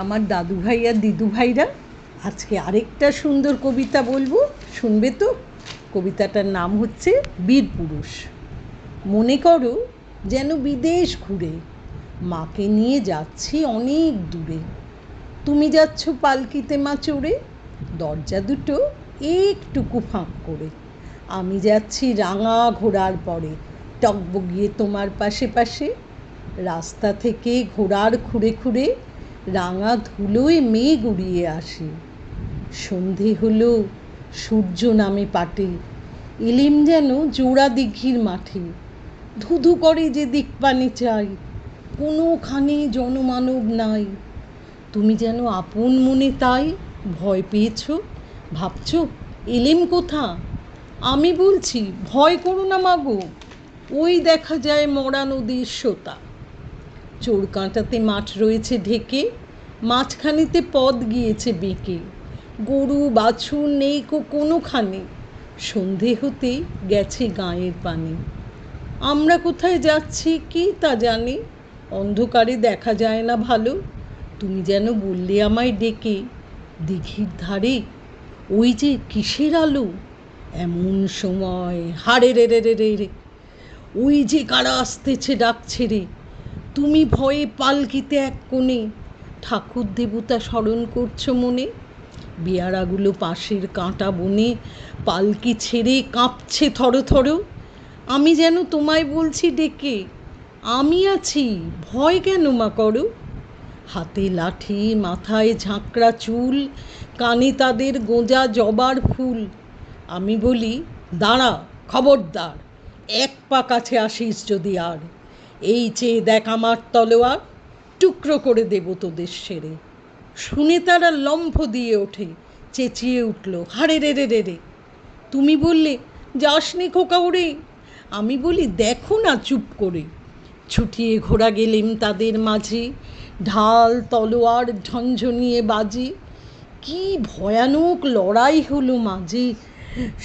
আমার দাদু ভাই আর দিদু ভাইরা আজকে আরেকটা সুন্দর কবিতা বলবো, শুনবে তো? কবিতাটার নাম হচ্ছে বীরপুরুষ। মনে করো যেন বিদেশ ঘুরে মাকে নিয়ে যাচ্ছি অনেক দূরে। তুমি যাচ্ছ পালকিতে মা চড়ে, দরজা দুটো একটুকু ফাঁক করে। আমি যাচ্ছি রাঙা ঘোড়ার পরে, টকবগিয়ে তোমার পাশে পাশে। রাস্তা থেকে ঘোড়ার খুঁড়ে খুঁড়ে রাঙা ধুলোয় মেঘ উড়িয়ে আসে। সন্ধে হলো, সূর্য নামে পাটে, এলিম যেন জোড়া দিঘির মাঠে। ধুধু করে যে দিক পানে চাই, কোনোখানে জনমানব নাই। তুমি যেন আপন মনে তাই ভয় পেয়েছ, ভাবছ এলেম কোথা? আমি বলছি ভয় করো না মাগো, ওই দেখা যায় মরা নদীর সোতা। চোরকাঁটাতে মাঠ রয়েছে ঢেকে, মাঝখানিতে পথ গিয়েছে বেঁকে। গরু বাছুর নেই কোনোখানে, সন্ধে হতেই গেছে গাঁয়ের পানে। আমরা কোথায় যাচ্ছি কি তা জানি, অন্ধকারে দেখা যায় না ভালো। তুমি যেন বললে আমায় ডেকে, দিঘির ধারে ওই যে কিসের আলো? এমন সময় হারে রে রে রে রে রে, ওই যে কারা আসতেছে ডাকছে রে। তুমি ভয়ে পালকিতে এক কোণে, ঠাকুর দেবতা স্মরণ করছো মনে। বেয়ারাগুলো পাশের কাঁটা বনে পালকি ছেড়ে কাঁপছে থর থর। আমি যেন তোমায় বলছি ডেকে, আমি আছি, ভয় কেন মা করো? হাতে লাঠি, মাথায় ঝাঁকড়া চুল, কানে তাদের গোঁজা জবার ফুল। আমি বলি দাঁড়া, খবরদার, এক পা কাছে আসিস যদি আর। এই চেয়ে দেখ আমার তলোয়ার, টুকরো করে দেব তোদের সেরে। শুনে তারা লম্ফ দিয়ে ওঠে, চেঁচিয়ে উঠল হারে রে রে রে রে। তুমি বললে যাসনি খোকা ওরে। আমি বলি দেখো না চুপ করে। ছুটিয়ে ঘোড়া গেলেম তাদের মাঝে, ঢাল তলোয়ার ঝনঝনিয়ে বাজে। কি ভয়ানক লড়াই হলো মাঝে,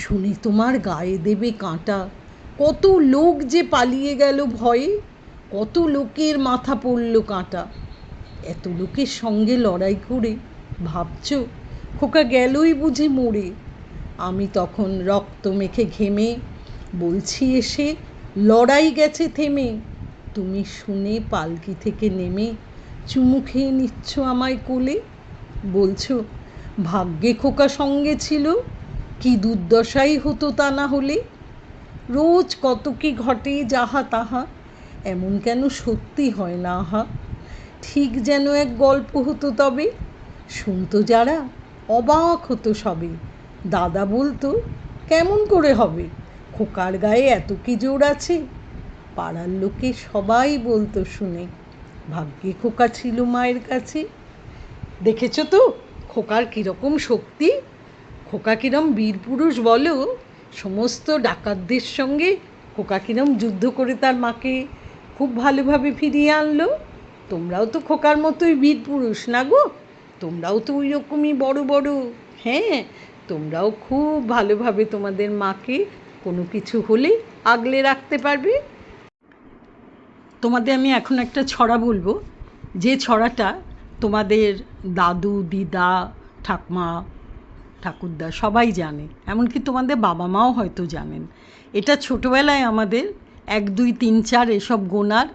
শুনে তোমার গায়ে দেবে কাঁটা। কত লোক যে পালিয়ে গেল ভয়ে, কত লোকের মাথা পড়ল কাঁটা। এত লোকের সঙ্গে লড়াই করে ভাবছ খোকা গেলই বুঝি মরে। আমি তখন রক্ত মেখে ঘেমে বলছি এসে লড়াই গেছে থেমে। তুমি শুনে পালকি থেকে নেমে চুমু খেয়ে নিচ্ছ আমায় কোলে। বলছো ভাগ্যে খোকা সঙ্গে ছিল, কি দুর্দশাই হতো তা না হলে। রোজ কত কি ঘটে যাহা তাহা, এমন কেন সত্যি হয় না আহা। ঠিক যেন এক গল্প হতো তবে, শুনতো যারা অবাক হতো সবে। দাদা বলতো কেমন করে হবে, খোকার গায়ে এত কি জোর আছে। পাড়ার লোকে সবাই বলতো শুনে, ভাগ্যে খোকা ছিল মায়ের কাছে। দেখেছো তো খোকার কীরকম শক্তি, খোকা কিরম বীরপুরুষ বলো। সমস্ত ডাকাতদের সঙ্গে খোকা কিরম যুদ্ধ করে তার মাকে খুব ভালোভাবে ফিরিয়ে আনলো। তোমরাও তো খোকার মতোই বীরপুরুষ না গো? তোমরাও তো ওই রকমই বড় বড়। হ্যাঁ, তোমরাও খুব ভালোভাবে তোমাদের মাকে কোনো কিছু হলে আগলে রাখতে পারবে। তোমাদের আমি এখন একটা ছড়া বলবো, যে ছড়াটা তোমাদের দাদু দিদা ঠাকমা ঠাকুরদা সবাই জানে, এমনকি তোমাদের বাবা মাও হয়তো জানেন। এটা ছোটোবেলায় আমাদের 1 2 3 4 এসব গোনার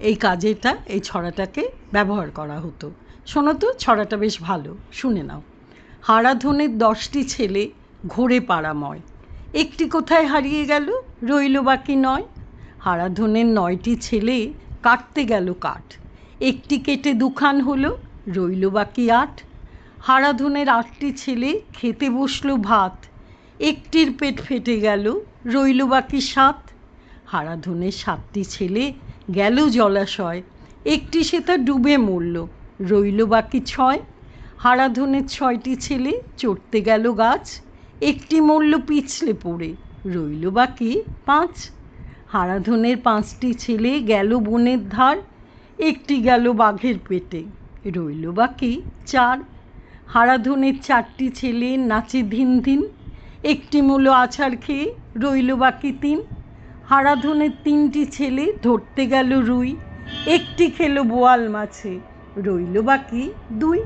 এই কাজেটা, এই ছড়াটাকে ব্যবহার করা হতো। শোনো তো, ছড়াটা বেশ ভালো, শুনে নাও। হারাধনের 10টি ছেলে ঘোরে পাড়াময়, একটি কোথায় হারিয়ে গেল রইল বাকি 9। হারাধনের 9টি ছেলে কাটতে গেল কাঠ, একটি কেটে 2খান হলো রইল বাকি 8। হারাধনের 8টি ছেলে খেতে বসলো ভাত, একটির পেট ফেটে গেল রইল বাকি 7। হারাধনের 7টি ছেলে গেল জলাশয়, একটি সেটা ডুবে মরল রইল বাকি 6। হারাধনের 6টি ছেলে চড়তে গেল গাছ, একটি মরল পিছলে পড়ে রইল বাকি 5। হারাধনের 5টি ছেলে গেল বনের ধার, একটি গেল বাঘের পেটে রইল বাকি 4। হারাধনের 4টি ছেলে নাচে ধিন ধিন, একটি মূল আছাড় খেয়ে রইল বাকি 3। হারাধনের 3টি ছেলে ধরতে গেল রুই, একটি খেলো বোয়াল মাছে রইল বাকি 2।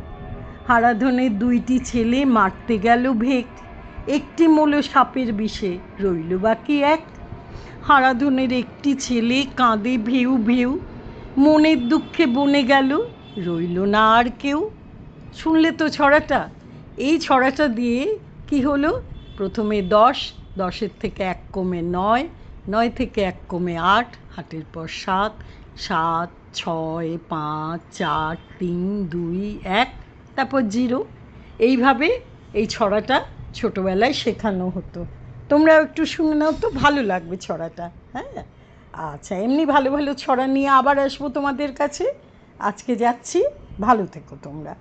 হারাধনের 2টি ছেলে মারতে গেল ভেক, একটি মূল সাপের বিষে রইল বাকি 1। হারাধনের একটি ছেলে কাঁদে ভিউ ভিউ, মনের দুঃখে বনে গেল, রইল না আর কেউ। শুনলে তো ছড়াটা? এই ছড়াটা দিয়ে কি হলো? প্রথমে 10, 10-এর থেকে 1 কমে 9, 9 থেকে 1 কমে 8, 8-এর পর 7, 7, 6, 5, 4, 3, 2, 1, তারপর 0। এইভাবে এই ছড়াটা ছোটোবেলায় শেখানো হতো। তোমরাও একটু শুনে নাও তো, ভালো লাগবে ছড়াটা। হ্যাঁ, আচ্ছা, এমনি ভালো ভালো ছড়া নিয়ে আবার আসবো তোমাদের কাছে। আজকে যাচ্ছি, ভালো থেকো তোমরা।